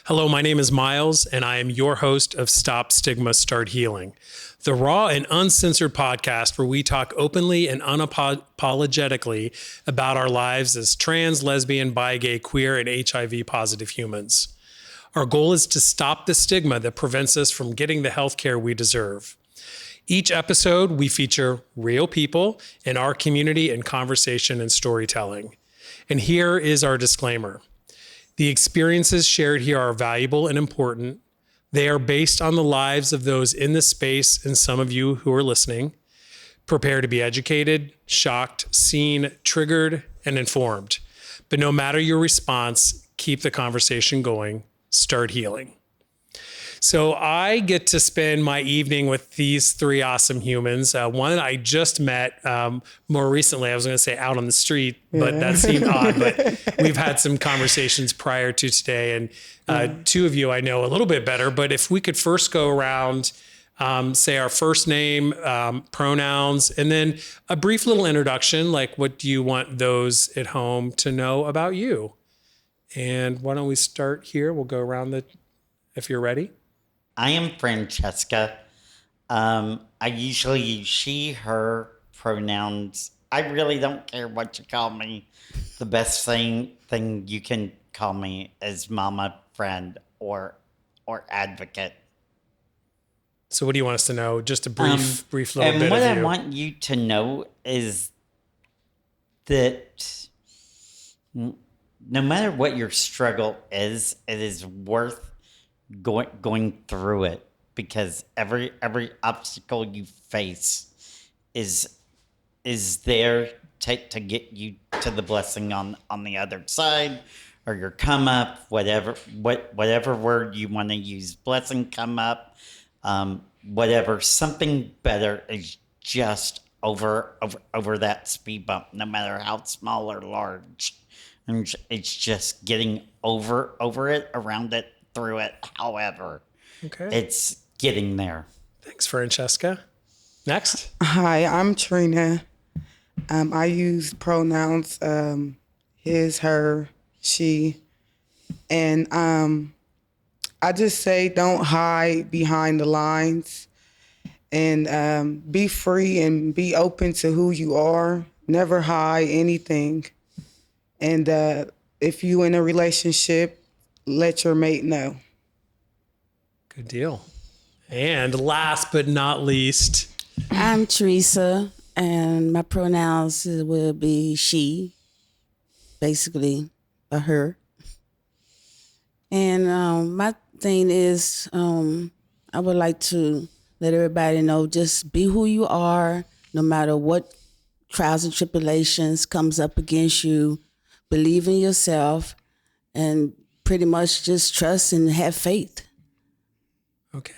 Hello, my name is Miles, and I am your host of Stop Stigma, Start Healing, the raw and uncensored podcast where we talk openly and unapologetically about our lives as trans, lesbian, bi, gay, queer, and HIV positive humans. Our goal is to stop the stigma that prevents us from getting the health care we deserve. Each episode, we feature real people in our community in conversation and storytelling. And here is our disclaimer. The experiences shared here are valuable and important. They are based on the lives of those in the space and some of you who are listening. Prepare to be educated, shocked, seen, triggered, and informed. But no matter your response, keep the conversation going. Start healing. So I get to spend my evening with these three awesome humans. One I just met more recently. I was going to say out on the street, but that seemed odd. But we've had some conversations prior to today. And two of you I know a little bit better. But if we could first go around, say our first name, pronouns, and then a brief little introduction, like what do you want those at home to know about you? And why don't we start here? We'll go around if you're ready. I am Francesca. I usually use she, her pronouns. I really don't care what you call me. The best thing you can call me is mama, friend, or advocate. So what do you want us to know? Just a brief little bit of you. And what I want you to know is that no matter what your struggle is, it is worth going through it, because every obstacle you face is there to get you to the blessing on the other side, or your come up, whatever word you want to use, blessing, come up, whatever, something better is just over that speed bump, no matter how small or large. And it's just getting over it, around it, through it, however. Okay. It's getting there. Thanks, Francesca. Next. Hi, I'm Trina. I use pronouns his, her, she. And I just say don't hide behind the lines, and be free and be open to who you are. Never hide anything. And if you in a relationship, let your mate know. Good deal. And last but not least, I'm Teresa, and my pronouns will be she, basically a her. And my thing is, I would like to let everybody know, just be who you are, no matter what trials and tribulations comes up against you. Believe in yourself, and pretty much just trust and have faith. Okay.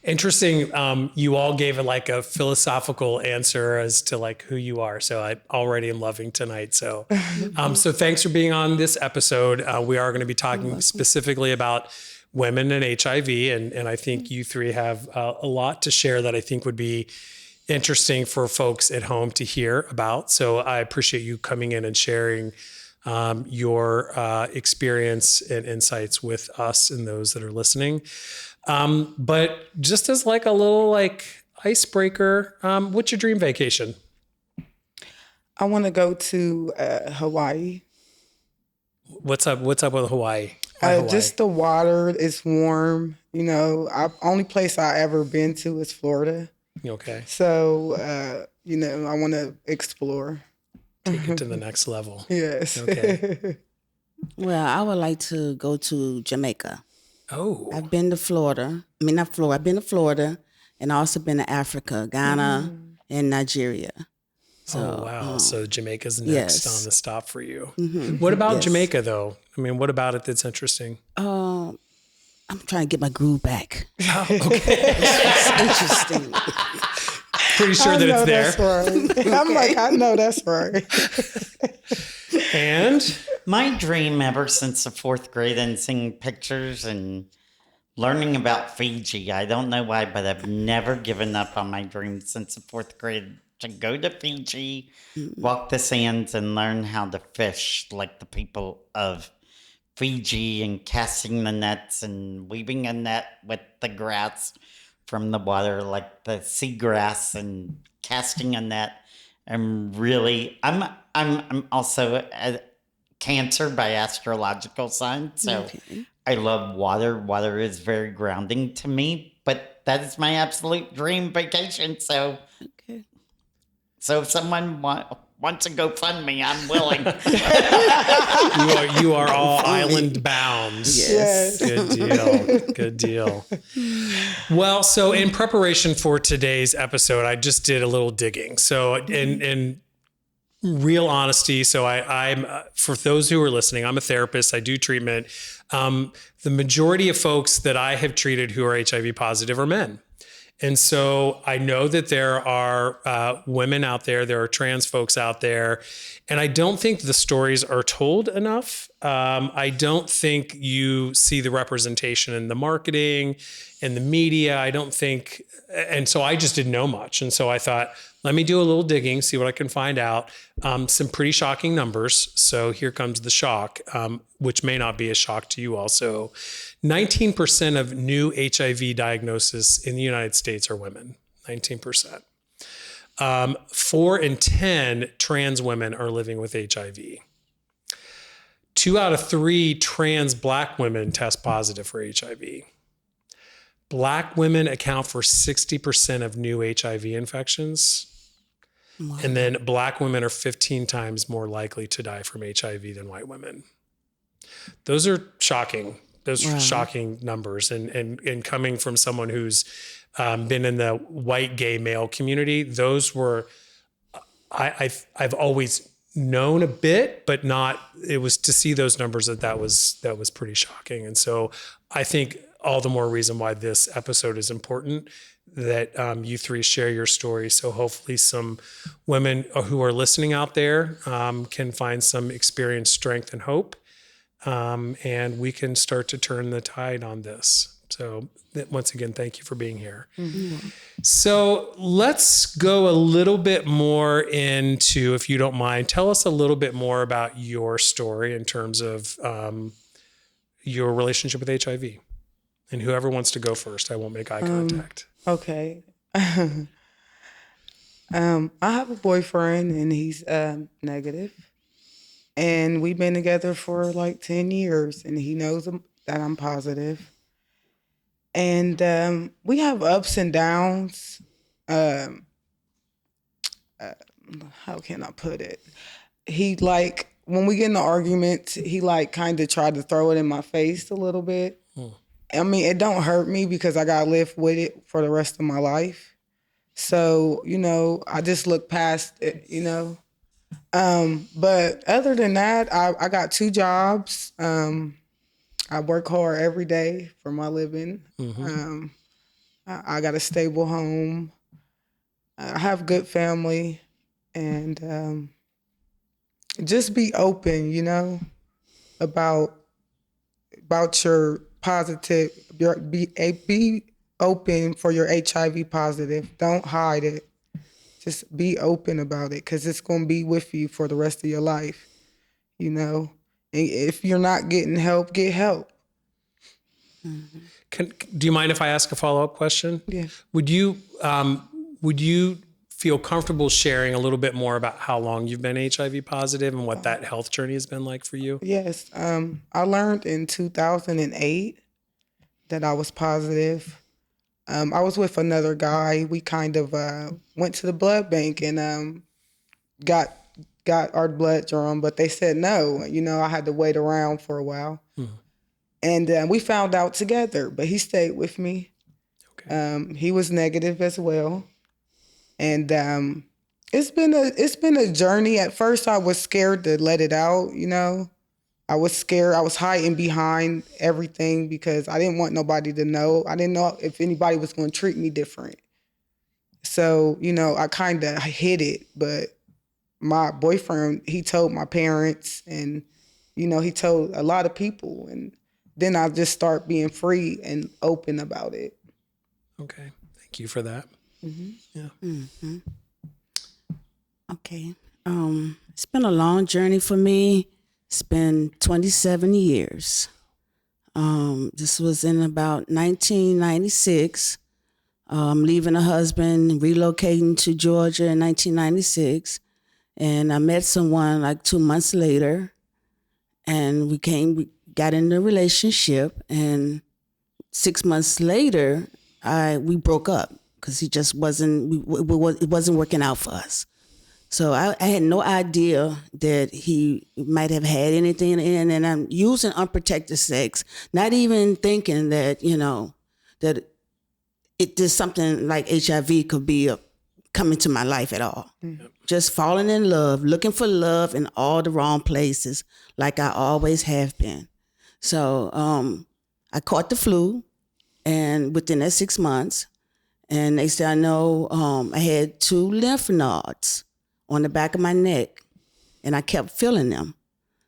Interesting. You all gave it like a philosophical answer as to like who you are. So I already am loving tonight. So, so thanks for being on this episode. We are going to be talking specifically about women and HIV. And I think you three have a lot to share that I think would be interesting for folks at home to hear about. So I appreciate you coming in and sharing your experience and insights with us and those that are listening. But just as like a little like icebreaker, what's your dream vacation? I want to go to Hawaii. What's up with Hawaii? Hawaii? Just the water is warm. You know, only place I ever been to is Florida. Okay. So, I want to explore. Take it to the next level. Yes. Okay. Well, I would like to go to Jamaica. Oh. I've been to Florida. I mean, not Florida. I've been to Florida, and I also been to Africa, Ghana, and Nigeria. So, oh, wow. So Jamaica's next on the stop for you. Mm-hmm. What about Jamaica, though? I mean, what about it that's interesting? I'm trying to get my groove back. Oh, okay. It's interesting. Pretty sure that it's there. That's right. Okay. I'm like, I know that's right. And my dream ever since the fourth grade and seeing pictures and learning about Fiji, I don't know why, but I've never given up on my dream since the fourth grade to go to Fiji, walk the sands, and learn how to fish like the people of Fiji and casting the nets and weaving a net with the grass from the water, like the seagrass, and casting a net. And really, I'm also a Cancer by astrological sign, so Okay. I love water. Water is very grounding to me, but that is my absolute dream vacation. So Okay. if someone wants to go fund me, I'm willing. You are all island bound. Yes. Good deal. Good deal. Well, so in preparation for today's episode, I just did a little digging. So in real honesty, so I'm for those who are listening, I'm a therapist. I do treatment. The majority of folks that I have treated who are HIV positive are men. And so I know that there are women out there are trans folks out there, and I don't think the stories are told enough. I don't think you see the representation in the marketing and the media. I don't think, and so I just didn't know much. And so I thought, let me do a little digging, see what I can find out. Some pretty shocking numbers. So here comes the shock, which may not be a shock to you also. 19% of new HIV diagnoses in the United States are women. 19%. 4 in 10 trans women are living with HIV. 2 out of 3 trans Black women test positive for HIV. Black women account for 60% of new HIV infections. Wow. And then Black women are 15 times more likely to die from HIV than white women. Those are shocking. Those are shocking numbers. And coming from someone who's been in the white gay male community, those were, I've always known a bit, but not, it was to see those numbers that was pretty shocking. And so I think all the more reason why this episode is important, that you three share your story. So hopefully some women who are listening out there can find some experience, strength, and hope. And we can start to turn the tide on this. So once again, thank you for being here. Mm-hmm. So let's go a little bit more into, if you don't mind, tell us a little bit more about your story in terms of your relationship with HIV. And whoever wants to go first, I won't make eye contact. Okay. I have a boyfriend and he's negative. And we've been together for like 10 years and he knows that I'm positive. And we have ups and downs. How can I put it? He like, when we get in the arguments, he like kind of tried to throw it in my face a little bit. I mean, it don't hurt me because I got to live with it for the rest of my life. So, I just look past it, But other than that, I got 2 jobs. I work hard every day for my living. I got a stable home. I have good family. And just be open, about your positive. Be open for your HIV positive. Don't hide it. Just be open about it because it's going to be with you for the rest of your life, And if you're not getting help, get help. Do you mind if I ask a follow-up question? Yeah. Would you feel comfortable sharing a little bit more about how long you've been HIV positive and what that health journey has been like for you? Yes. I learned in 2008 that I was positive. I was with another guy. We kind of went to the blood bank and got our blood drawn, but they said no. I had to wait around for a while. And we found out together, but he stayed with me. Okay. He was negative as well. And it's been a journey. At first I was scared to let it out, I was scared. I was hiding behind everything because I didn't want nobody to know. I didn't know if anybody was going to treat me different. So, I kind of hid it. But my boyfriend, he told my parents and, he told a lot of people. And then I just start being free and open about it. Okay. Thank you for that. Yeah. Okay. It's been a long journey for me. It's been 27 years. This was in about 1996. Leaving a husband, relocating to Georgia in 1996. And I met someone like 2 months later, and we got in a relationship. And 6 months later, we broke up because he just wasn't. It wasn't working out for us. So I had no idea that he might have had anything, and I'm using unprotected sex, not even thinking that that there's something like HIV could be coming to my life at all. Mm-hmm. Just falling in love, looking for love in all the wrong places, like I always have been. So I caught the flu, and within that 6 months, and next thing I know, I had 2 lymph nodes on the back of my neck, and I kept feeling them.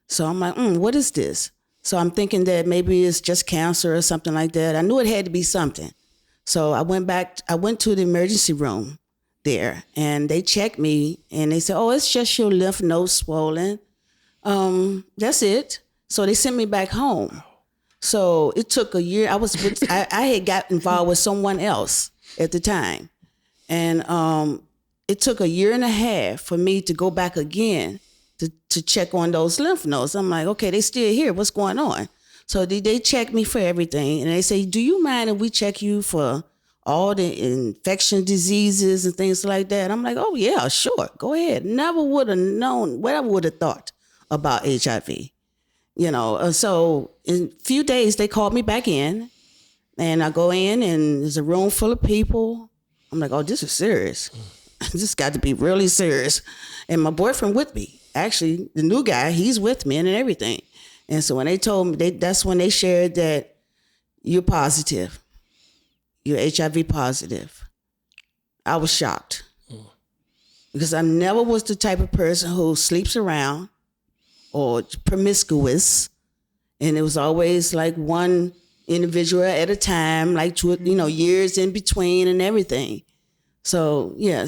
So I'm like, what is this? So I'm thinking that maybe it's just cancer or something like that. I knew it had to be something. So I went to the emergency room there, and they checked me, and they said, oh, it's just your lymph nodes swollen. That's it. So they sent me back home. So it took a year. I had got involved with someone else at the time. And it took a year and a half for me to go back again to check on those lymph nodes. I'm like, okay, they still here. What's going on? So they check me for everything. And they say, do you mind if we check you for all the infection diseases and things like that? I'm like, oh, yeah, sure. Go ahead. Never would have known what I would have thought about HIV. So in a few days, they called me back in. And I go in, and there's a room full of people. I'm like, oh, this is serious. This got to be really serious. And my boyfriend with me. Actually, the new guy, he's with me and everything. And so when they told me, that's when they shared that you're positive. You're HIV positive. I was shocked. Because I never was the type of person who sleeps around or promiscuous. And it was always like one individual at a time, like years in between and everything. So, yeah,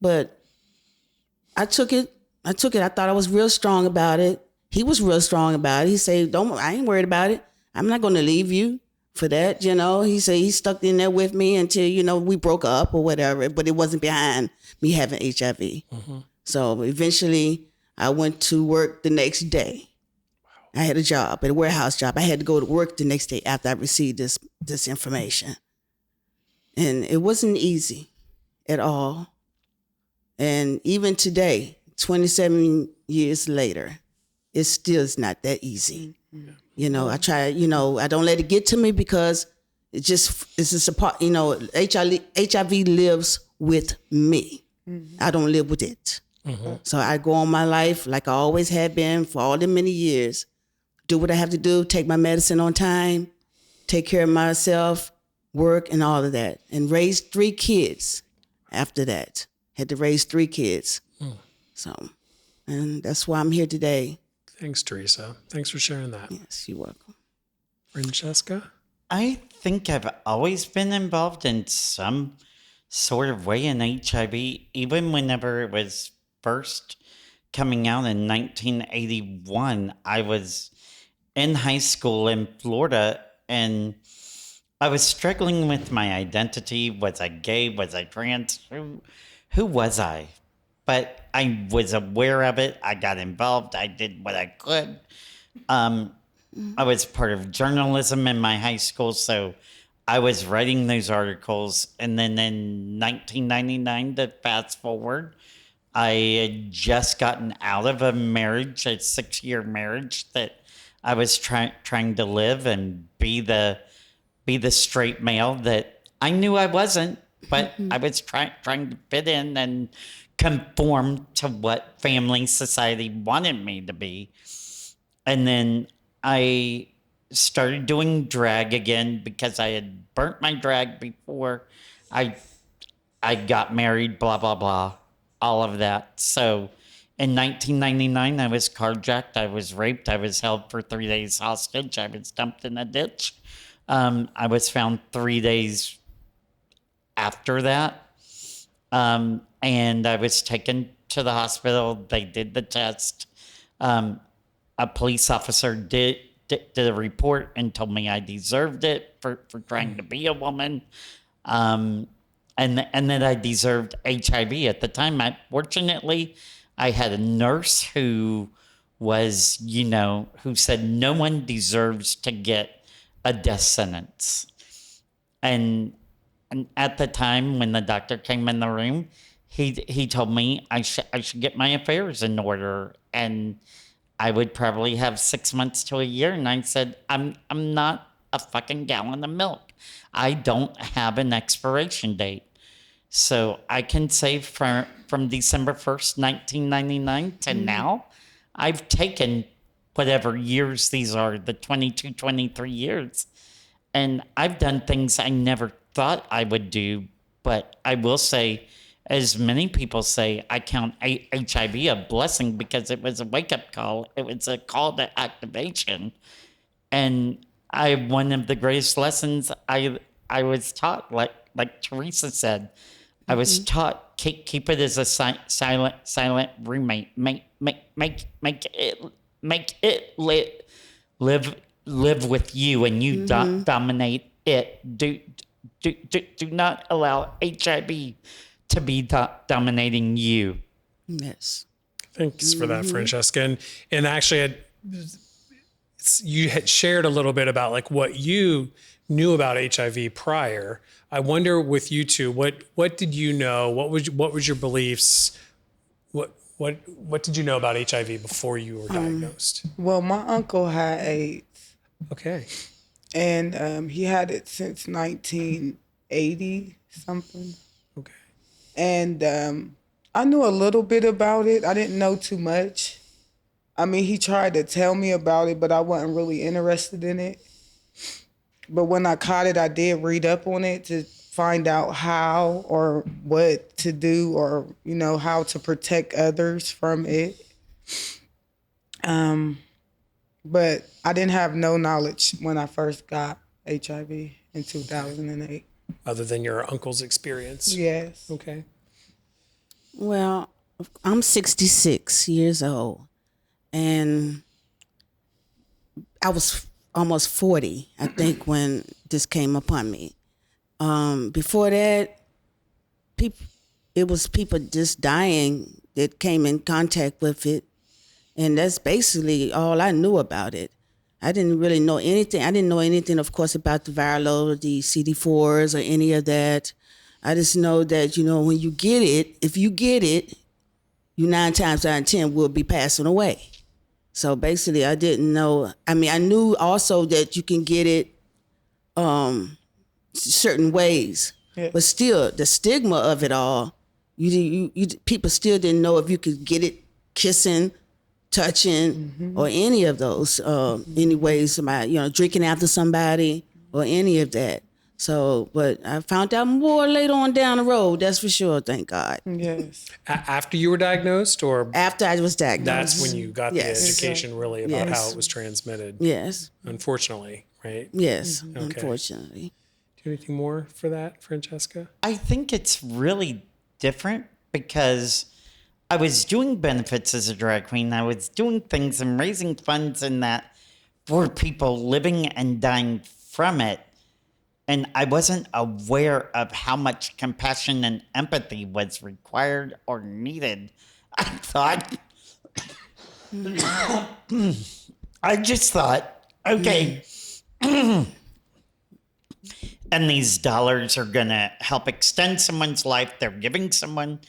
but I took it. I thought I was real strong about it. He was real strong about it. He said, I ain't worried about it. I'm not going to leave you for that, He said he stuck in there with me until, we broke up or whatever, but it wasn't behind me having HIV. Mm-hmm. So eventually I went to work the next day. Wow. I had a job, a warehouse job. I had to go to work the next day after I received this information. And it wasn't easy at all. And even today, 27 years later, it still is not that easy. Mm-hmm. I try, I don't let it get to me because it's just a part, HIV lives with me. Mm-hmm. I don't live with it. Mm-hmm. So I go on my life like I always have been for all the many years, do what I have to do, take my medicine on time, take care of myself, work and all of that, and raise 3 kids after that. Had to raise 3 kids. So, and that's why I'm here today. Thanks, Teresa. Thanks for sharing that. Yes, you're welcome. Francesca? I think I've always been involved in some sort of way in HIV, even whenever it was first coming out in 1981. I was in high school in Florida, and I was struggling with my identity. Was I gay? Was I trans? Who was I? But I was aware of it. I got involved. I did what I could. I was part of journalism in my high school, so I was writing those articles. And then in 1999, to fast forward, I had just gotten out of a marriage, a 6-year marriage that I was trying to live and be the straight male that I knew I wasn't, but I was trying to fit in and conform to what family society wanted me to be. And then I started doing drag again because I had burnt my drag before I got married, blah, blah, blah, all of that. So in 1999, I was carjacked, I was raped, I was held for 3 days hostage, I was dumped in a ditch. I was found 3 days after that. And I was taken to the hospital. They did the test. a police officer did a report and told me I deserved it for trying to be a woman. And that I deserved HIV at the time. Fortunately, I had a nurse who was, who said no one deserves to get a death sentence. And at the time when the doctor came in the room, he told me I should get my affairs in order, and I would probably have 6 months to a year. And I said, I'm not a fucking gallon of milk. I don't have an expiration date. So I can say from December 1st, 1999 to now, I've taken whatever years these are, the 22, 23 years. And I've done things I never thought I would do. But I will say, as many people say, I count HIV a blessing because it was a wake-up call. It was a call to activation. And one of the greatest lessons I was taught, like Teresa said, I was taught keep it as a silent roommate. Make it live with you, and you dominate it. Do not allow HIV to be dominating you. Yes. Thanks for that, Francesca. And actually, you had shared a little bit about like what you knew about HIV prior. I wonder with you two, what did you know? What was your beliefs? What did you know about HIV before you were diagnosed? Well, my uncle had AIDS, Okay. and he had it since 1980 something. Okay. And I knew a little bit about it. I didn't know too much. I mean, he tried to tell me about it, but I wasn't really interested in it. But when I caught it, I did read up on it to find out how or what to do, or, how to protect others from it. But I didn't have no knowledge when I first got HIV in 2008. Other than your uncle's experience? Yes. Okay. Well, I'm 66 years old, and I was almost 40, I think, when this came upon me. Before that, it was people just dying that came in contact with it, and that's basically all I knew about it. I didn't really know anything. I didn't know anything, of course, about the viral load, the CD4s, or any of that. I just know that, when you get it, if you get it, you 9 times out of 10 will be passing away. So basically, I didn't know. I mean, I knew also that you can get it certain ways, but still, the stigma of it all, you people still didn't know if you could get it kissing, touching, or any of those, any ways, drinking after somebody or any of that. So, but I found out more later on down the road, that's for sure, thank God. Yes. After you were diagnosed, or After I was diagnosed. that's when you got Yes. the education really about Yes. how it was transmitted? Yes, Unfortunately, right? yes, unfortunately. Do you have anything more for that, Francesca? I think it's really different because I was doing benefits as a drag queen. I was doing things and raising funds in that for people living and dying from it. And I wasn't aware of how much compassion and empathy was required or needed. I thought, I just thought, okay, and these dollars are going to help extend someone's life. They're giving someone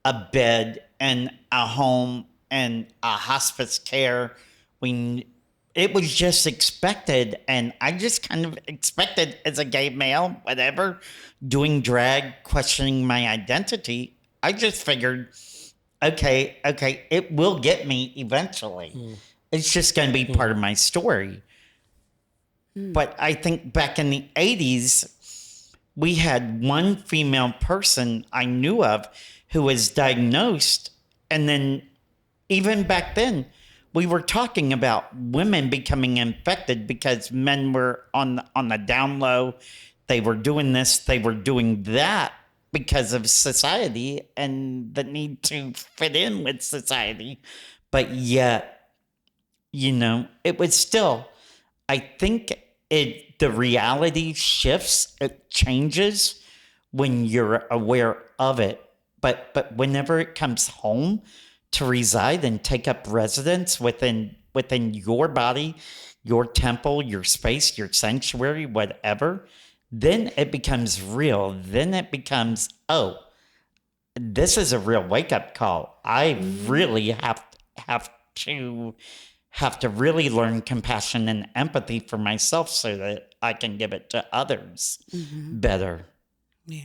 a bed and a home and a hospice care. It was just expected, and I just kind of expected as a gay male, whatever, doing drag, questioning my identity. I just figured, okay, it will get me eventually. It's just going to be part of my story. But I think back in the 80s, we had one female person I knew of who was diagnosed, and then even back then, we were talking about women becoming infected because men were on the down low. They were doing this, they were doing that because of society and the need to fit in with society. But yet, it was still, I think the reality shifts, it changes when you're aware of it. But whenever it comes home to reside and take up residence within your body, your temple, your space, your sanctuary, whatever, then it becomes real. Then it becomes, oh, this is a real wake up call. I really have to really learn compassion and empathy for myself so that I can give it to others better. Yeah.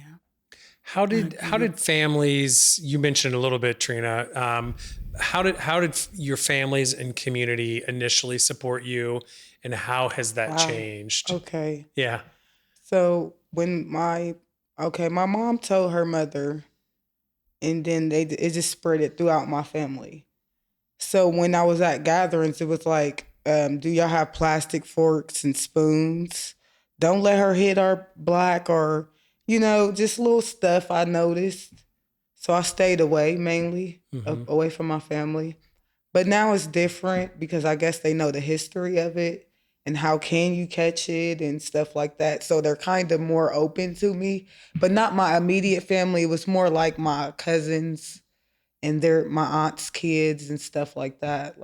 How did families? You mentioned a little bit, Trina. How did your families and community initially support you, and how has that changed? Okay. Yeah. So when my mom told her mother, and then it just spread it throughout my family. So when I was at gatherings, it was like, do y'all have plastic forks and spoons? Don't let her hit our black, or, just little stuff I noticed. So I stayed away mainly, away from my family. But now it's different because I guess they know the history of it and how can you catch it and stuff like that. So they're kind of more open to me, but not my immediate family. It was more like my cousins and my aunt's kids and stuff like that.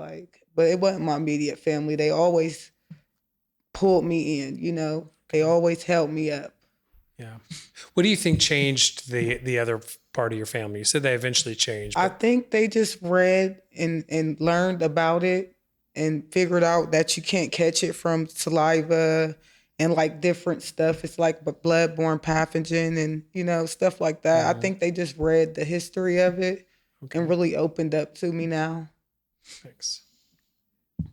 But it wasn't my immediate family. They always pulled me in, they always held me up. Yeah. What do you think changed the other part of your family? You said they eventually changed. I think they just read and learned about it and figured out that you can't catch it from saliva and like different stuff. It's like bloodborne pathogen and, stuff like that. I think they just read the history of it and really opened up to me now. Thanks.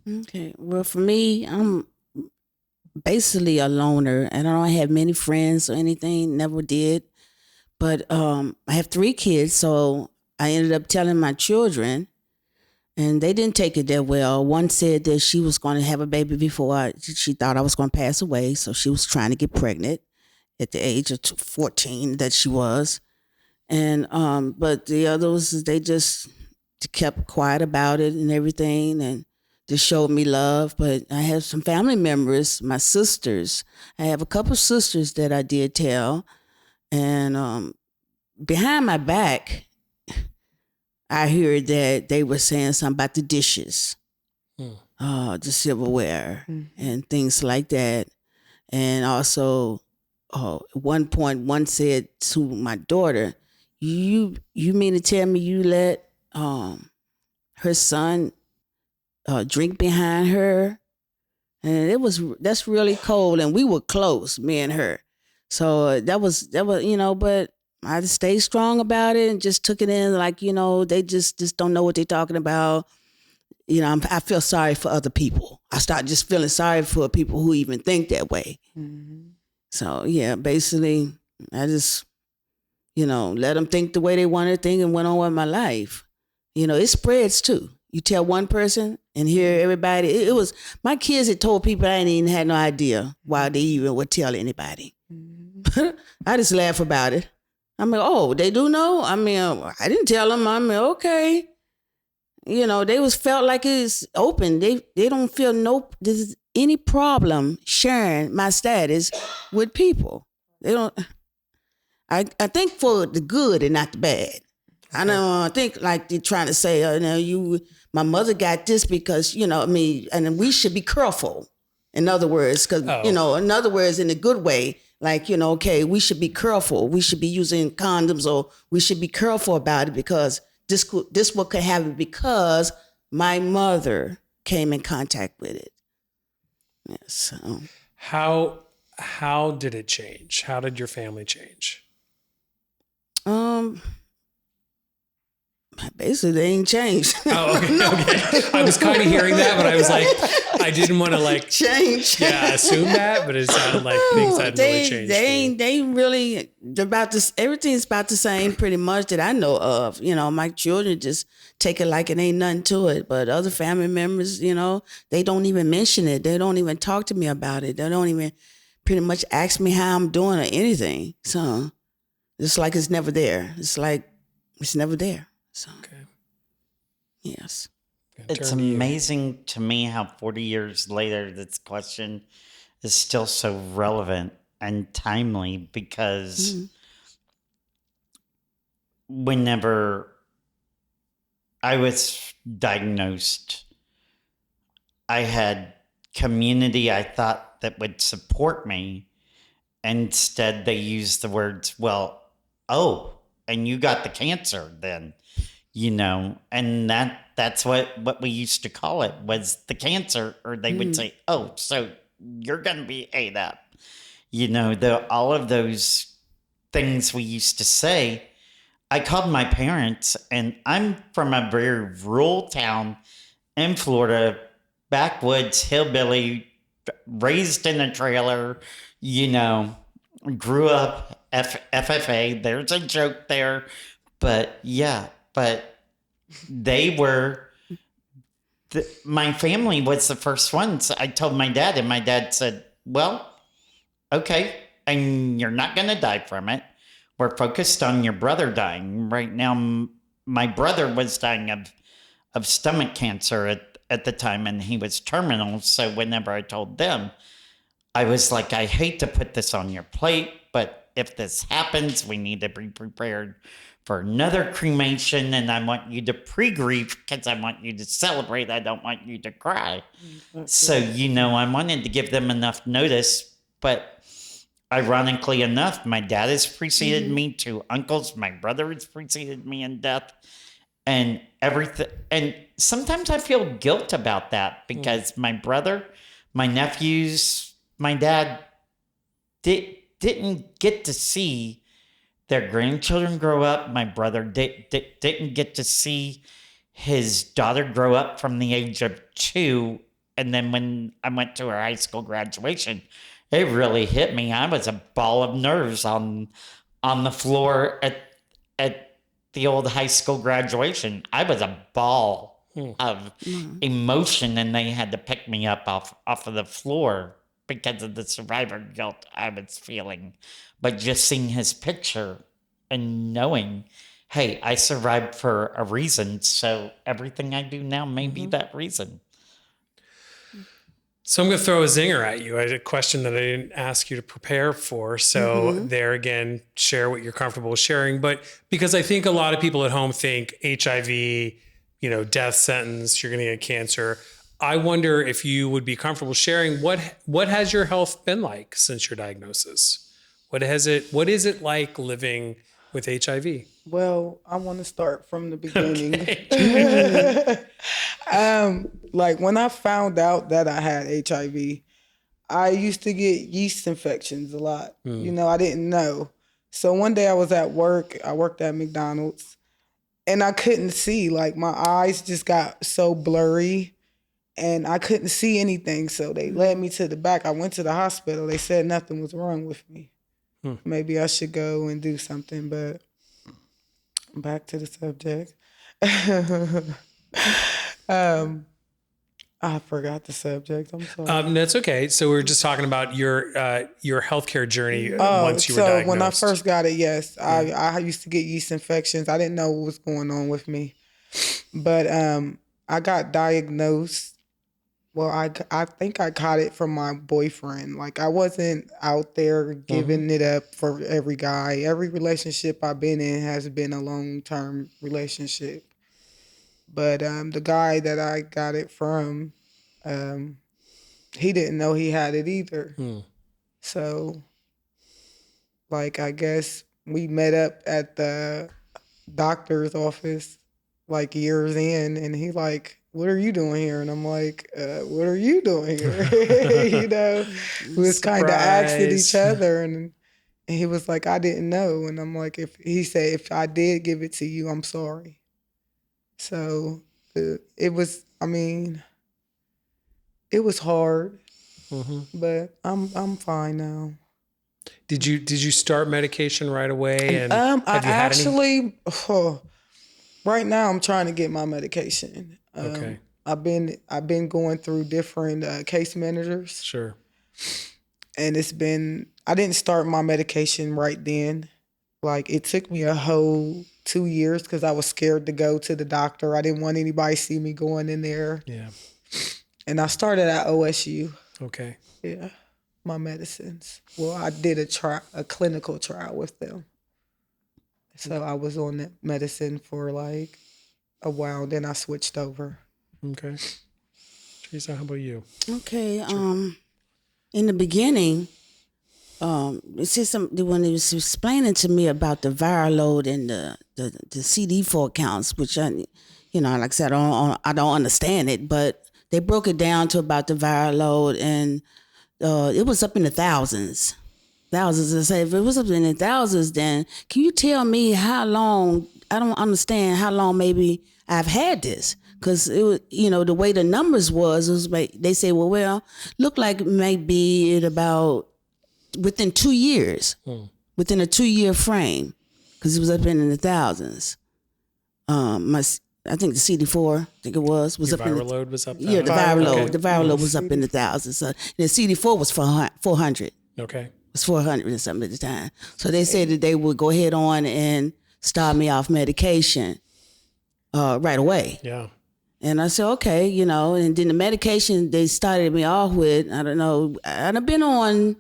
Okay. Well, for me, I'm basically a loner, and I don't have many friends or anything. Never did. But I have 3 kids, so I ended up telling my children, and they didn't take it that well. One said that she was going to have a baby before she thought I was going to pass away, so she was trying to get pregnant at the age of 14 that she was. And but the others, they just kept quiet about it and everything, and just showed me love. But I have some family members, my sisters. I have a couple sisters that I did tell. And behind my back, I heard that they were saying something about the dishes, the silverware, and things like that. And also, at one point, one said to my daughter, "You mean to tell me you let her son drink behind her?" And that's really cold, and we were close, me and her. So that was, but I just stayed strong about it and just took it in like, they just don't know what they're talking about. I feel sorry for other people. I start just feeling sorry for people who even think that way. Mm-hmm. So yeah, basically I just, let them think the way they want to think and went on with my life. It spreads too. You tell one person and hear everybody. It was, my kids had told people I ain't even had no idea why they even would tell anybody. I just laugh about it. I'm like, oh, they do know? I mean, I didn't tell them. I mean, okay. They was felt like it's open. They don't feel there's any problem sharing my status with people. They don't. I think for the good and not the bad. I don't think like they're trying to say, my mother got this because, and we should be careful. In other words, because, in other words, in a good way, like, okay, we should be careful. We should be using condoms, or we should be careful about it because this what could happen because my mother came in contact with it. Yeah, so. How did it change? How did your family change? Basically, they ain't changed. Oh, okay. No. Okay. I was kind of hearing that, but I was like, I didn't want to change. Yeah, assume that, but it sounded like things hadn't really changed. They really about this. Everything's about the same, pretty much that I know of. My children just take it like it ain't nothing to it. But other family members, they don't even mention it. They don't even talk to me about it. They don't even pretty much ask me how I'm doing or anything. So it's like it's never there. It's like it's never there. So, okay. Yes. It's amazing to me how 40 years later this question is still so relevant and timely, because whenever I was diagnosed, I had community I thought that would support me. Instead, they used the words, well, oh, and you got the cancer then, and that's what we used to call it, was the cancer. Or they would say, oh, so you're going to be ate up. All of those things we used to say. I called my parents, and I'm from a very rural town in Florida, backwoods, hillbilly, raised in a trailer, grew up FFA. There's a joke there. But yeah, they were, my family was the first ones. I told my dad, and my dad said, well, okay, and you're not going to die from it. We're focused on your brother dying. Right now, my brother was dying of stomach cancer at the time, and he was terminal. So whenever I told them, I was like, I hate to put this on your plate, but if this happens, we need to be prepared for another cremation, and I want you to pre-grieve because I want you to celebrate. I don't want you to cry. So, I wanted to give them enough notice, but ironically enough, my dad has preceded me, 2 uncles. My brother has preceded me in death, and everything. And sometimes I feel guilt about that, because my brother, my nephews, my dad didn't get to see their grandchildren grow up. My brother didn't get to see his daughter grow up from the age of 2. And then when I went to her high school graduation, it really hit me. I was a ball of nerves on the floor at the old high school graduation. I was a ball of emotion, and they had to pick me up off of the floor because of the survivor guilt I was feeling. But just seeing his picture and knowing, hey, I survived for a reason, so everything I do now may be that reason. So I'm going to throw a zinger at you. I had a question that I didn't ask you to prepare for. So there again, share what you're comfortable sharing. But because I think a lot of people at home think HIV, death sentence, you're going to get cancer. I wonder if you would be comfortable sharing what has your health been like since your diagnosis? What is it like living with HIV? Well, I want to start from the beginning. Like when I found out that I had HIV, I used to get yeast infections a lot. I didn't know. So one day I was at work. I worked at McDonald's, and I couldn't see. Like my eyes just got so blurry, and I couldn't see anything. So they led me to the back. I went to the hospital. They said nothing was wrong with me. Maybe I should go and do something, but back to the subject. I forgot the subject. I'm sorry. That's okay. So we were just talking about your healthcare journey once you were diagnosed. So when I first got it, yes, I used to get yeast infections. I didn't know what was going on with me, but I got diagnosed. Well, I think I caught it from my boyfriend. Like I wasn't out there giving it up for every guy. Every relationship I've been in has been a long-term relationship. But the guy that I got it from, he didn't know he had it either. So, like, I guess we met up at the doctor's office like years in, and he like, what are you doing here? And I'm like, what are you doing here? We was kind of asking each other, and he was like, I didn't know. And I'm like, if I did give it to you, I'm sorry. So it was hard, but I'm fine now. Did you start medication right away? And right now I'm trying to get my medication. Okay. I've been going through different case managers. Sure. And I didn't start my medication right then. Like it took me a whole 2 years because I was scared to go to the doctor. I didn't want anybody to see me going in there. Yeah. And I started at OSU. Okay. Yeah, my medicines. Well, I did a clinical trial with them. So I was on that medicine for like a while. Then I switched over. Okay. Teresa, how about you? Okay. In the beginning, it said when it was explaining to me about the viral load and the CD4 counts, which like I said, I don't understand it, but they broke it down to about the viral load, and it was up in the thousands. I say, if it was up in the thousands, then can you tell me how long? I don't understand how long maybe I've had this, because it was, the way the numbers was like, they say, well, look like it may be at about within 2 years, within a 2-year frame, because it was up in the thousands. I think the CD4, was Your up in the viral load was up. yeah, the viral load was up in the thousands. So the CD4 was 400. Okay. It was 400 and something at the time. So they said that they would go ahead on and start me off medication right away. Yeah. And I said, okay, and then the medication they started me off with, I don't know, I've been on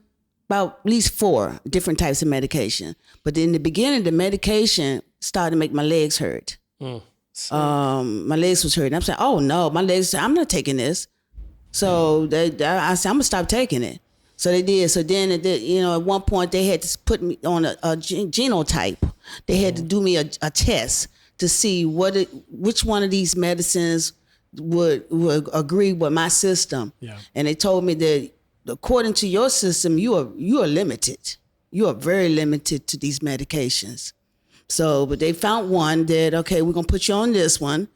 about at least 4 different types of medication. But in the beginning, the medication started to make my legs hurt. My legs was hurting. I'm saying, oh no, my legs, I'm not taking this. So I said, I'm gonna stop taking it. So they did. So then, at one point they had to put me on a genotype. They had to do me a test to see which one of these medicines would agree with my system. Yeah. And they told me that according to your system, you are limited. You are very limited to these medications. So, but they found one that, okay, we're going to put you on this one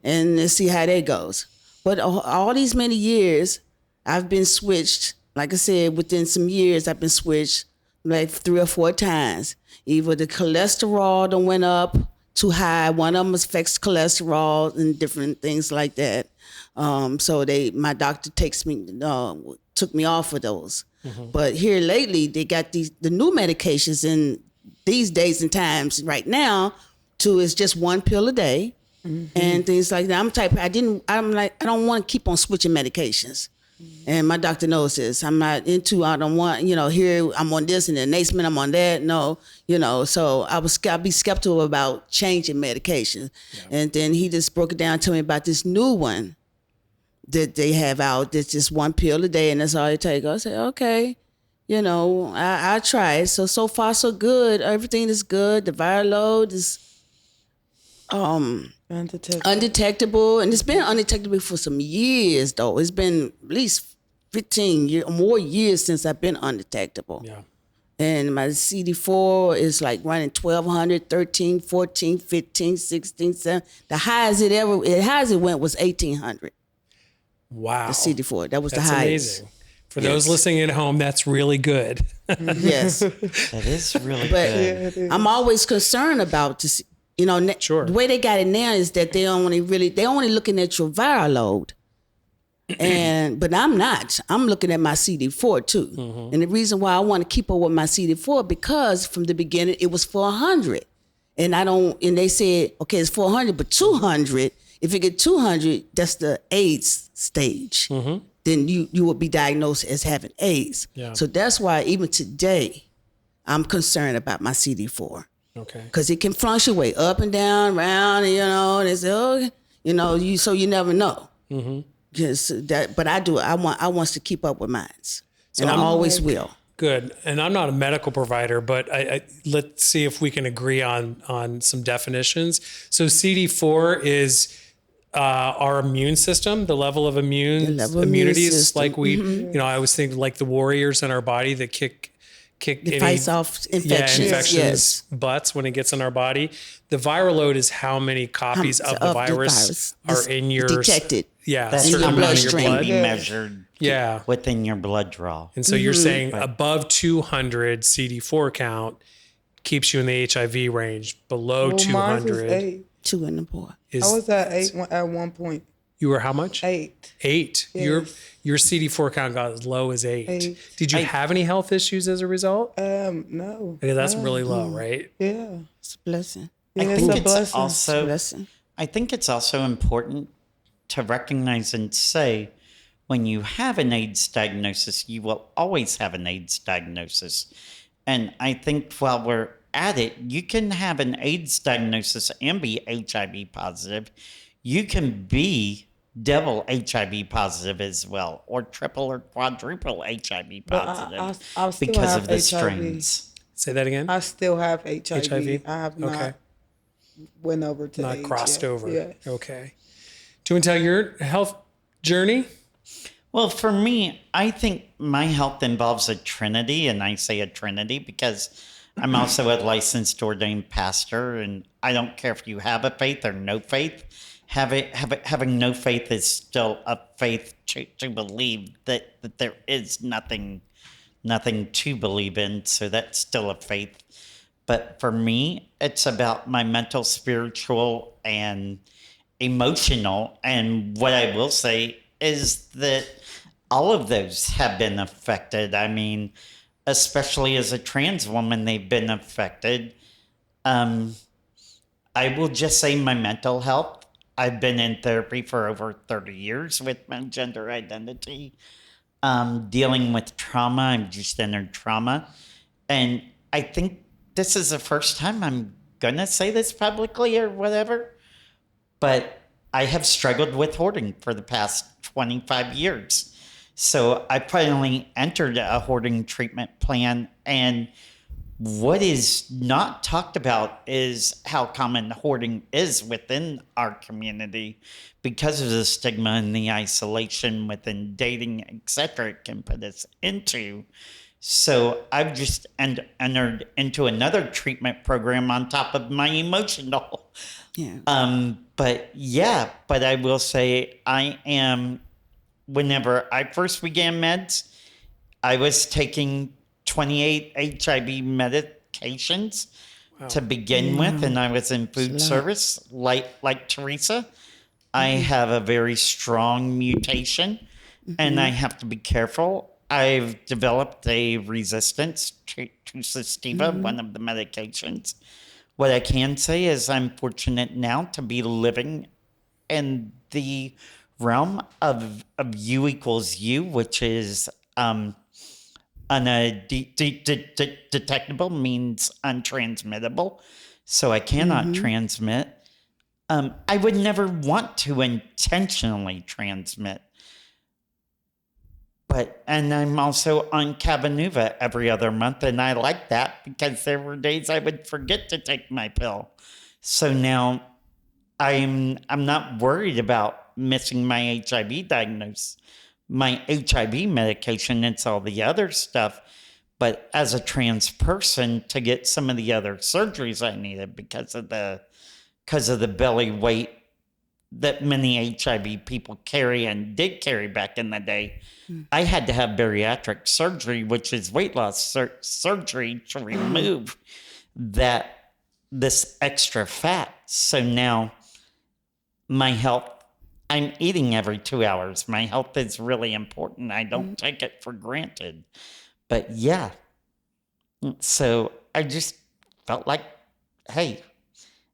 and let's see how that goes. But all these many years, I've been switched. Like I said, within some years, I've been switched like 3 or 4 times. Either the cholesterol done went up too high. One of them affects cholesterol and different things like that. So my doctor took me off of those. But here lately, they got the new medications in these days and times right now is just 1 pill a day and things like that. I don't want to keep on switching medications. And my doctor knows this. I don't want, here I'm on this and the next minute I'm on that. No, so I'd be skeptical about changing medication. Yeah. And then he just broke it down to me about this new one that they have out that's just 1 pill a day and that's all you take. I said, okay, I try it. So far so good. Everything is good. The viral load is undetectable, and it's been undetectable for some years though. It's been at least 15 more years since I've been undetectable. Yeah. And my CD4 is like running 1,200, 13, 14, 15, 16, 17. The highest it went was 1,800. Wow. The CD4. That's the highest. Amazing. For those listening at home, that's really good. Yes. That is really good. Yeah, I'm always concerned about this. Sure. The way they got it now is that they only looking at your viral load. But I'm not. I'm looking at my CD4 too. And the reason why I want to keep up with my CD4 because from the beginning it was 400. And they said, okay, it's 400, but 200, if you get 200, that's the AIDS stage. Then you will be diagnosed as having AIDS. Yeah. So that's why even today I'm concerned about my CD4. Okay. Because it can fluctuate up and down, around, and they say, so you never know. Just that, but I do. I want to keep up with mine, and I always will. Good. And I'm not a medical provider, but let's see if we can agree on some definitions. So CD4 is our immune system, the level of immunity is like I always think like the warriors in our body that kick it fights off infections, butts when it gets in our body. The viral load is how many copies of the virus are in your detected. Yeah, that's certain how amount of your much blood. can be measured. Within your blood draw. And so you're saying above 200 CD4 count keeps you in the HIV range. Below 200, 2 in the boy. I was at 8 at one point. You were how much? 8. 8. Yes. Your CD4 count got as low as 8. 8. Did you have any health issues as a result? No. Because that's really low, right? Yeah. It's a blessing. Yeah, I it's think a it's blessing. also Blessing. I think it's also important to recognize and say when you have an AIDS diagnosis, you will always have an AIDS diagnosis. And I think while we're at it, you can have an AIDS diagnosis and be HIV positive. You can be double HIV positive as well, or triple or quadruple HIV But positive I still because have of the HIV. strains. Say that again. I still have HIV. HIV? I have not Okay. went over to Not AIDS crossed yet. over. Yes. Okay. Do you want to tell your health journey? Well, for me, I think my health involves a trinity, and I say a trinity because I'm also a licensed ordained pastor, and I don't care if you have a faith or no faith. Having no faith is still a faith to believe that there is nothing to believe in, so that's still a faith. But for me, it's about my mental, spiritual, and emotional. And what I will say is that all of those have been affected. I mean, especially as a trans woman, they've been affected. Um, I will just say my mental health. I've been in therapy for over 30 years with my gender identity, dealing with trauma. I've just entered trauma. And I think this is the first time I'm going to say this publicly or whatever, but I have struggled with hoarding for the past 25 years. So I finally entered a hoarding treatment plan. And what is not talked about is how common hoarding is within our community because of the stigma and the isolation within dating, etc. it can put us into. So I've just entered into another treatment program on top of my emotional. Yeah. But I will say whenever I first began meds, I was taking 28 HIV medications to begin with, and I was in food service, like Teresa. I have a very strong mutation, and I have to be careful. I've developed a resistance to sativa, one of the medications. What I can say is I'm fortunate now to be living in the realm of U equals U, which is undetectable means untransmittable. So I cannot transmit. I would never want to intentionally transmit. And I'm also on Cabenuva every other month, and I like that because there were days I would forget to take my pill. So now I'm not worried about missing my HIV diagnosis, my HIV medication, it's all the other stuff. But as a trans person, to get some of the other surgeries I needed because of the belly weight that many HIV people carry and did carry back in the day, I had to have bariatric surgery, which is weight loss surgery to remove this extra fat. So now my health, I'm eating every 2 hours. My health is really important. I don't take it for granted. But yeah, so I just felt like, hey,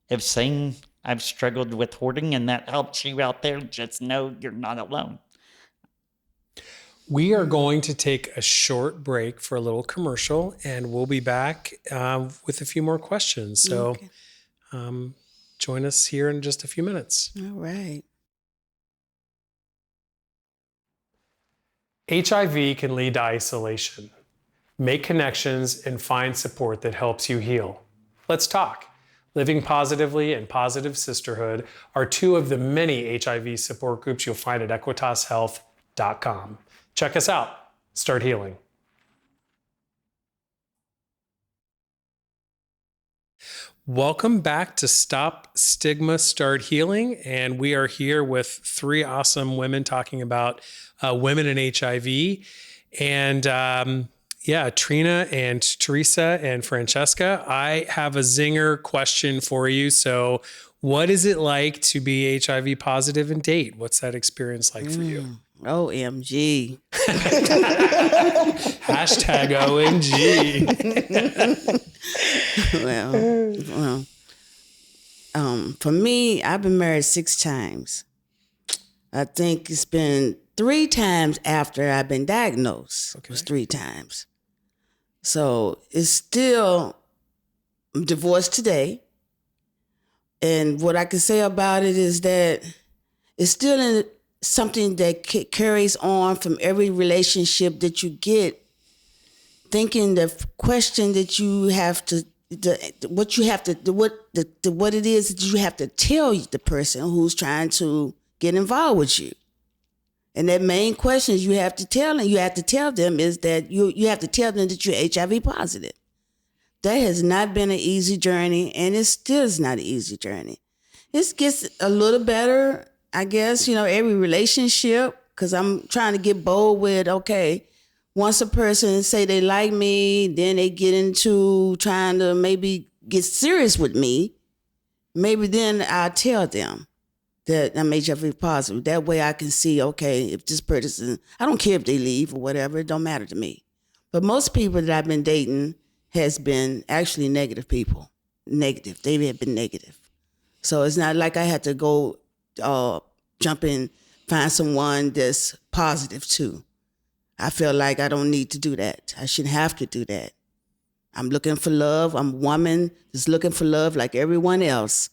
if saying I've struggled with hoarding and that helps you out there, just know you're not alone. We are going to take a short break for a little commercial, and we'll be back with a few more questions. So join us here in just a few minutes. All right. HIV can lead to isolation. Make connections and find support that helps you heal. Let's talk. Living Positively and Positive Sisterhood are two of the many HIV support groups you'll find at equitashealth.com. Check us out. Start healing. Welcome back to Stop Stigma, Start Healing. And we are here with three awesome women talking about women in HIV. And Trina and Teresa and Francesca, I have a zinger question for you. So what is it like to be HIV positive and date? What's that experience like for you? OMG. Hashtag OMG. Well, For me, I've been married 6 times. I think it's been 3 times after I've been diagnosed. It was 3 times. So it's still, I'm divorced today. And what I can say about it is that it's still something that carries on from every relationship that you get. Thinking the question that you have to, what it is that you have to tell the person who's trying to get involved with you. And that main question you have to tell them is that you have to tell them that you're HIV positive. That has not been an easy journey, and it still is not an easy journey. It gets a little better, I guess, every relationship, because I'm trying to get bold with, okay, once a person say they like me, then they get into trying to maybe get serious with me, maybe then I'll tell them that I'm HIV positive. That way I can see, okay, if this person, I don't care if they leave or whatever, it don't matter to me. But most people that I've been dating has been actually negative people. Negative. They have been negative. So it's not like I had to go jump in, find someone that's positive too. I feel like I don't need to do that. I shouldn't have to do that. I'm looking for love. I'm a woman that's looking for love like everyone else.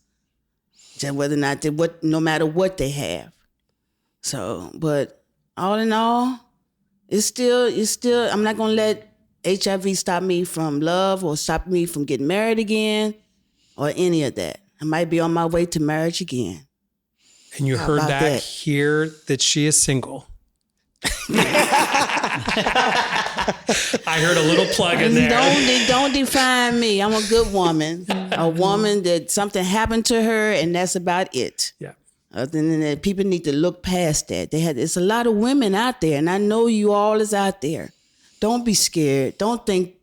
Just whether or not no matter what they have. So, but all in all, it's still, I'm not going to let HIV stop me from love or stop me from getting married again or any of that. I might be on my way to marriage again. And you heard that here, that she is single. I heard a little plug in there. Don't define me. I'm a good woman. A woman that something happened to her and that's about it. Yeah. Other than that, people need to look past that. It's a lot of women out there, and I know you all is out there. Don't be scared. Don't think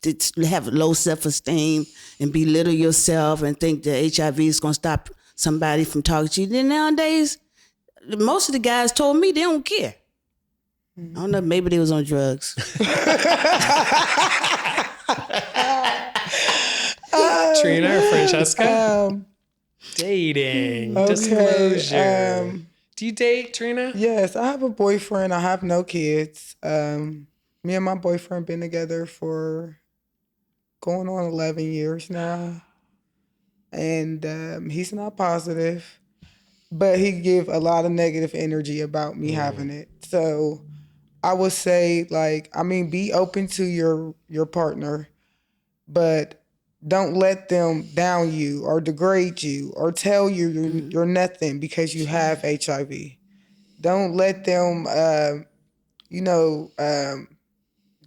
to have low self-esteem and belittle yourself and think that HIV is going to stop somebody from talking to you. Then nowadays, most of the guys told me they don't care. I don't know, maybe they was on drugs. Trina or Francesca? Dating. Okay, Disclosure. Do you date, Trina? Yes, I have a boyfriend. I have no kids. Me and my boyfriend been together for going on 11 years now. And he's not positive, but he give a lot of negative energy about me having it. So I would say, be open to your partner, but don't let them down you or degrade you or tell you you're nothing because you have HIV. Don't let them,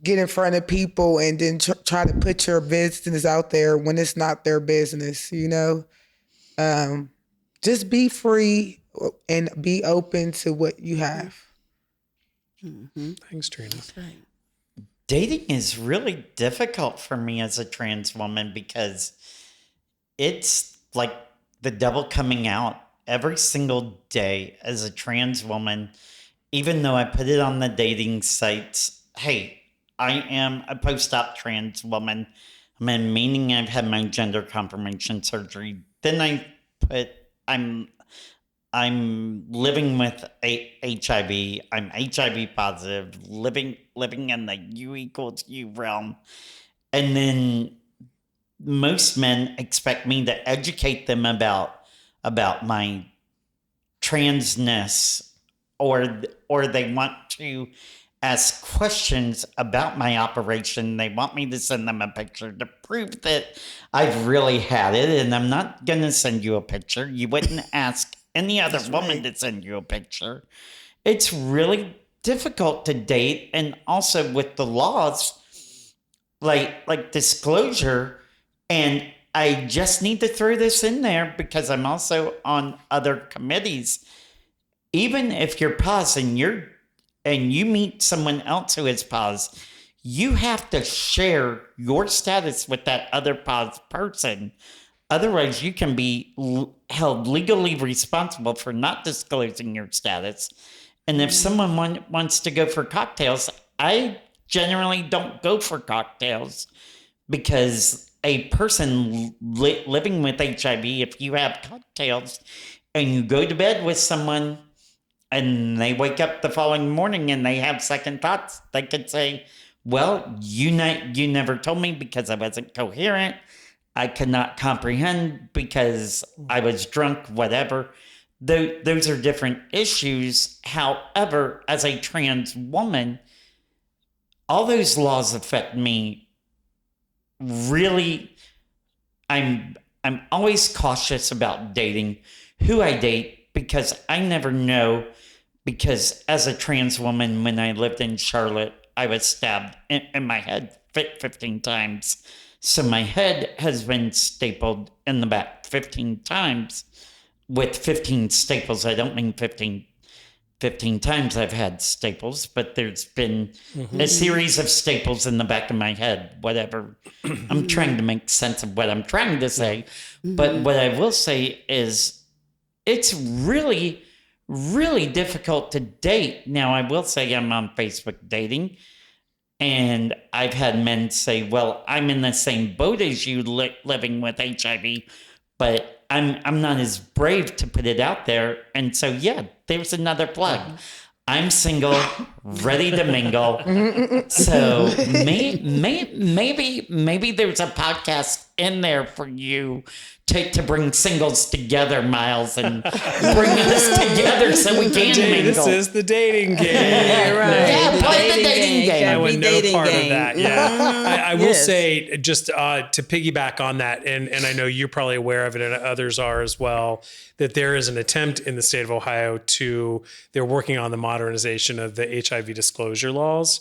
get in front of people and then try to put your business out there when it's not their business, Just be free and be open to what you have. Mm-hmm. Thanks, Trina. Right. Dating is really difficult for me as a trans woman because it's like the devil coming out every single day as a trans woman. Even though I put it on the dating sites, hey, I am a post-op trans woman. Meaning I've had my gender confirmation surgery. Then I put I'm living with HIV. I'm HIV positive, living in the U=U realm. And then most men expect me to educate them about my transness, or they want to ask questions about my operation. They want me to send them a picture to prove that I've really had it. And I'm not going to send you a picture. You wouldn't ask any other woman to send you a picture. It's really difficult to date. And also with the laws, like disclosure. And I just need to throw this in there because I'm also on other committees. Even if you're pos and you meet someone else who is pos, you have to share your status with that other pos person. Otherwise, you can be held legally responsible for not disclosing your status. And if someone wants to go for cocktails, I generally don't go for cocktails because a person living with HIV, if you have cocktails and you go to bed with someone and they wake up the following morning and they have second thoughts, they could say, well, you never told me because I wasn't coherent. I could not comprehend because I was drunk, whatever. Those are different issues. However, as a trans woman, all those laws affect me really. I'm always cautious about dating who I date because I never know. Because as a trans woman, when I lived in Charlotte, I was stabbed in my head 15 times. So my head has been stapled in the back 15 times with 15 staples. I don't mean 15 times I've had staples, but there's been a series of staples in the back of my head, whatever. I'm trying to make sense of what I'm trying to say. But what I will say is it's really, really difficult to date. Now, I will say I'm on Facebook dating, and I've had men say, well, I'm in the same boat as you living with HIV, but I'm not as brave to put it out there. And so, yeah, there's another plug. I'm single, ready to mingle. So maybe there's a podcast in there for you to bring singles together, Miles, and bring us together so we can mingle. This is the dating game. Yeah, play the dating game. I want no part game. of that. Yeah, I will say just to piggyback on that, and I know you're probably aware of it, and others are as well, that there is an attempt in the state of Ohio they're working on the modernization of the HIV disclosure laws.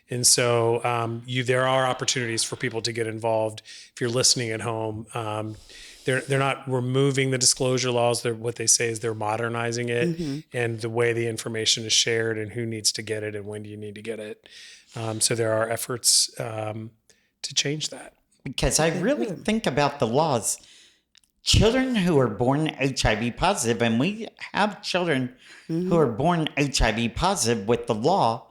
And so there are opportunities for people to get involved. If you're listening at home, they're not removing the disclosure laws. What they say is they're modernizing it and the way the information is shared and who needs to get it and when do you need to get it. So there are efforts to change that. Because I really think about the laws. Children who are born HIV positive, and we have children who are born HIV positive with the law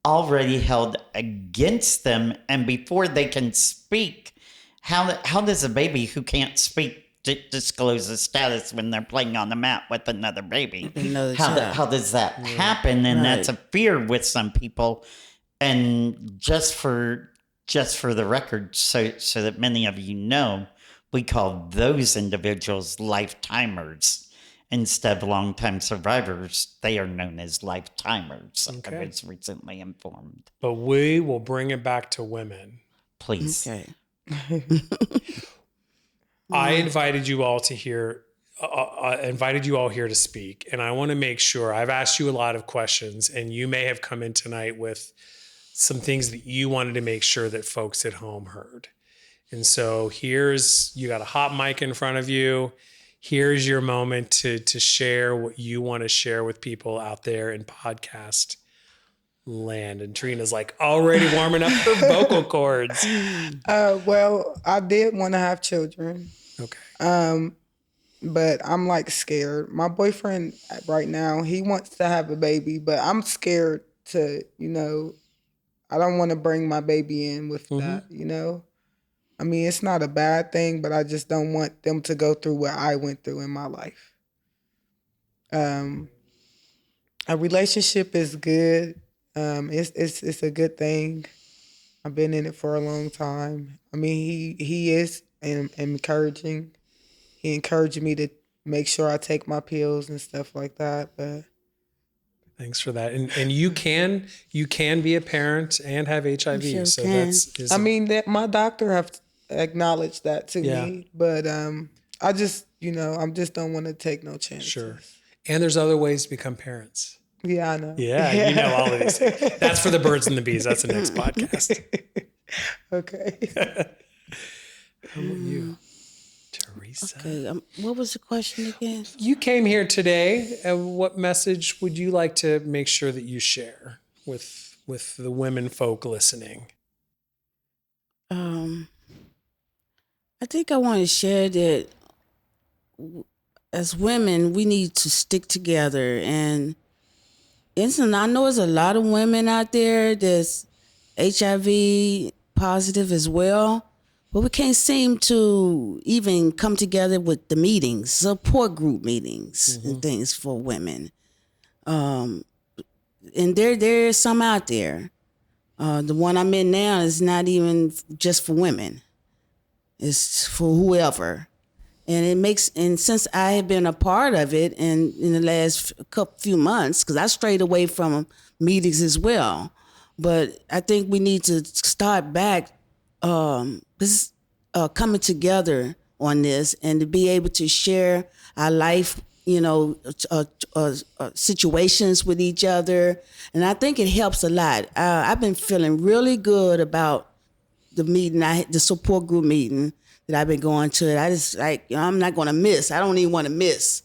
already held against them, and before they can speak, how does a baby who can't speak disclose a status when they're playing on the mat with another baby? How does that happen? And that's a fear with some people. And just for the record, so that many of you know, we call those individuals lifetimers. Instead of long-time survivors, they are known as lifetimers. Okay. I was recently informed. But we will bring it back to women. Please. Okay. I invited you all here to speak, and I want to make sure I've asked you a lot of questions, and you may have come in tonight with some things that you wanted to make sure that folks at home heard. And so you got a hot mic in front of you. Here's your moment to share what you want to share with people out there in podcast land. And Trina's like already warming up her vocal cords. Well, I did want to have children. Okay. But I'm like scared. My boyfriend right now, he wants to have a baby, but I'm scared to, I don't want to bring my baby in with that, I mean, it's not a bad thing, but I just don't want them to go through what I went through in my life. A relationship is good. It's a good thing. I've been in it for a long time. I mean, he is encouraging. He encouraged me to make sure I take my pills and stuff like that. But thanks for that. And you can be a parent and have HIV. Sure so can. that's my doctor have acknowledged that to me. But I just I just don't want to take no chances. Sure. And there's other ways to become parents. Yeah, I know. Yeah, you know all of these things. That's for the birds and the bees. That's the next podcast. Okay. How about you, Teresa? Okay. What was the question again? You came here today. What message would you like to make sure that you share with the women folk listening? I think I want to share that as women, we need to stick together. And I know there's a lot of women out there that's HIV positive as well, but we can't seem to even come together with the meetings, support group meetings and things for women. And there's some out there. The one I'm in now is not even just for women. It's for whoever. And since I have been a part of it and in the last few months, because I strayed away from meetings as well, but I think we need to start back coming together on this and to be able to share our life, situations with each other. And I think it helps a lot. I've been feeling really good about the meeting, the support group meeting that I've been going to. I just I'm not going to miss. I don't even want to miss.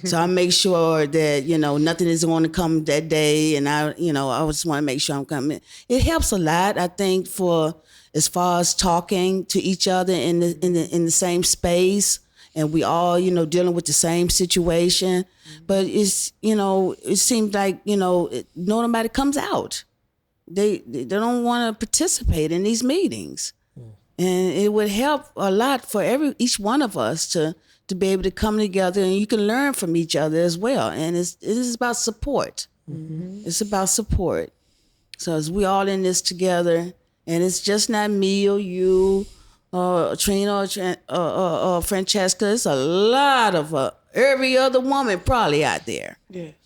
So I make sure that, nothing is going to come that day. And I just want to make sure I'm coming. It helps a lot, I think, for as far as talking to each other in the same space. And we all, dealing with the same situation. But it's, it seems like, nobody comes out. They don't want to participate in these meetings. And it would help a lot for each one of us to be able to come together, and you can learn from each other as well. And it is about support. Mm-hmm. It's about support. So as we all in this together, and it's just not me or you, Trina or Francesca. It's a lot of every other woman probably out there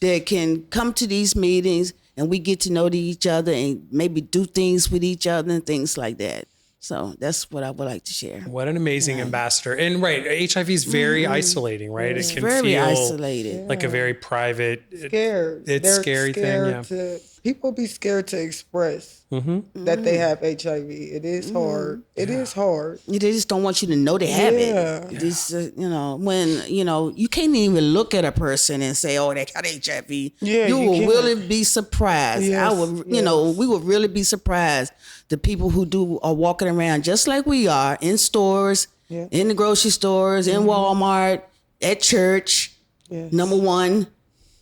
that can come to these meetings, and we get to know each other and maybe do things with each other and things like that. So that's what I would like to share. What an amazing ambassador. And HIV is very isolating, right? It's it can very feel isolated. like a very private, scared. It's They're scary scared thing. Yeah. People be scared to express that they have HIV. It is hard. It is hard. They just don't want you to know they have it. It is, when, you can't even look at a person and say, oh, they got HIV. Yeah, you will can't. really be surprised. Yes, we would really be surprised. The people who are walking around just like we are in stores, in the grocery stores, in Walmart, at church, number one,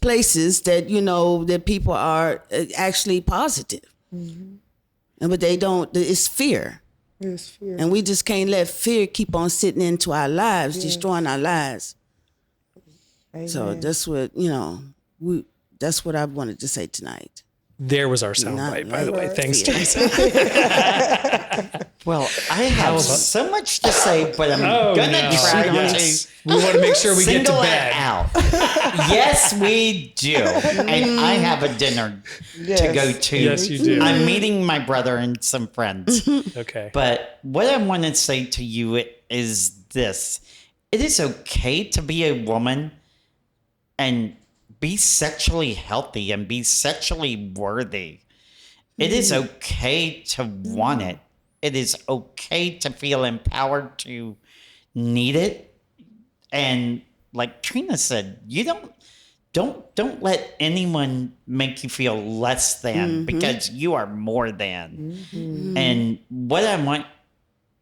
places that, that people are actually positive. Mm-hmm. But they don't, it's fear. It's fear. And we just can't let fear keep on sitting into our lives, destroying our lives. Amen. So that's what, that's what I wanted to say tonight. There was our soundbite, by the way. Thanks, Jason. Well, I have so much to say, but I'm gonna try to. We want to make sure we get to bed. Out. Yes, we do, and I have a dinner to go to. Yes, you do. I'm meeting my brother and some friends. Okay. But what I want to say to you is this: it is okay to be a woman and be sexually healthy and be sexually worthy. It is okay to want it. It is okay to feel empowered to need it. And like Trina said, you don't let anyone make you feel less than because you are more than. Mm-hmm. And what I want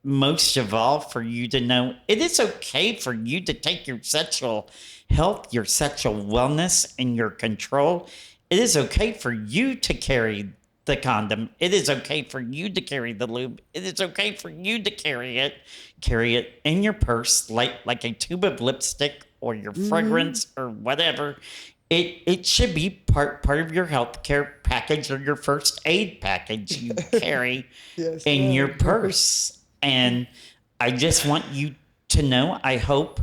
most of all for you to know, it is okay for you to take your sexual health, your sexual wellness, and your control. It is okay for you to carry the condom. It is okay for you to carry the lube. It is okay for you to carry it in your purse like a tube of lipstick or your fragrance or whatever. It should be part of your healthcare package or your first aid package you carry in your purse. And I just want you to know, I hope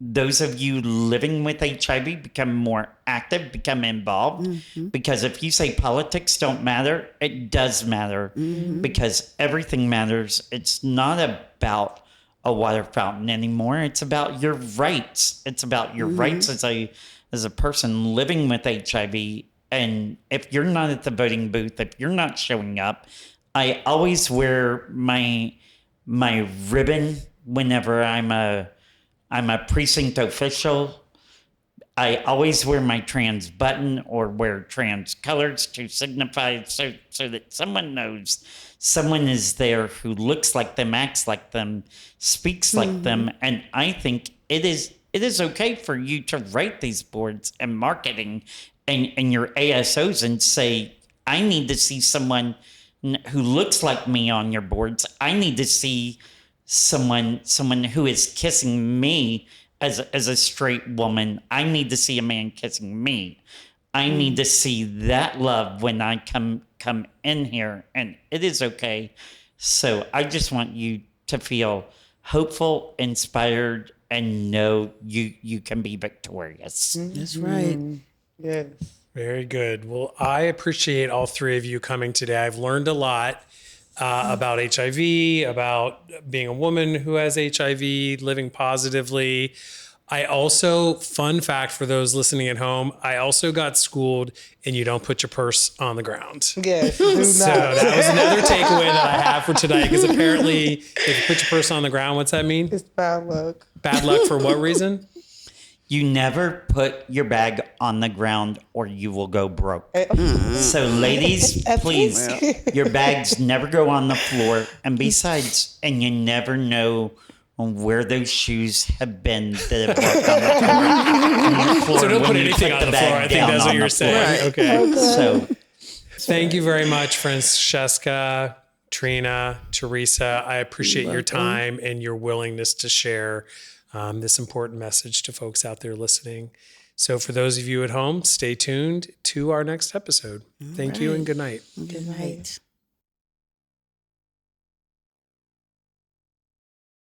those of you living with HIV become more active, become involved. Because if you say politics don't matter, it does matter. Because everything matters. It's not about a water fountain anymore. It's about your rights. It's about your rights as a person living with HIV. And if you're not at the voting booth, if you're not showing up, I always wear my ribbon whenever I'm a precinct official. I always wear my trans button or wear trans colors to signify so that someone knows someone is there who looks like them, acts like them, speaks like them. And I think it is okay for you to write these boards and marketing and your ASOs and say, I need to see someone who looks like me on your boards. I need to see someone who is kissing me as a straight woman. I need to see a man kissing me. I need to see that love when I come in here, and it is okay. So I just want you to feel hopeful, inspired, and know you can be victorious. That's right. Yes. Very good. Well, I appreciate all three of you coming today. I've learned a lot about HIV, about being a woman who has HIV, living positively. I also, fun fact for those listening at home, I also got schooled and you don't put your purse on the ground. Yes. Do not. So that was another takeaway that I have for tonight, because apparently if you put your purse on the ground, what's that mean? It's bad luck. Bad luck for what reason? You never put your bag on the ground or you will go broke. So ladies, please, your bags never go on the floor. And besides, and you never know where those shoes have been that have walked on the floor. So don't put when you anything on the floor. bag I think down that's what on you're the floor. saying. Okay. So Thank you very much, Francesca, Trina, Teresa. I appreciate your time and your willingness to share this important message to folks out there listening. So for those of you at home, stay tuned to our next episode. Thank you and good night. Good night.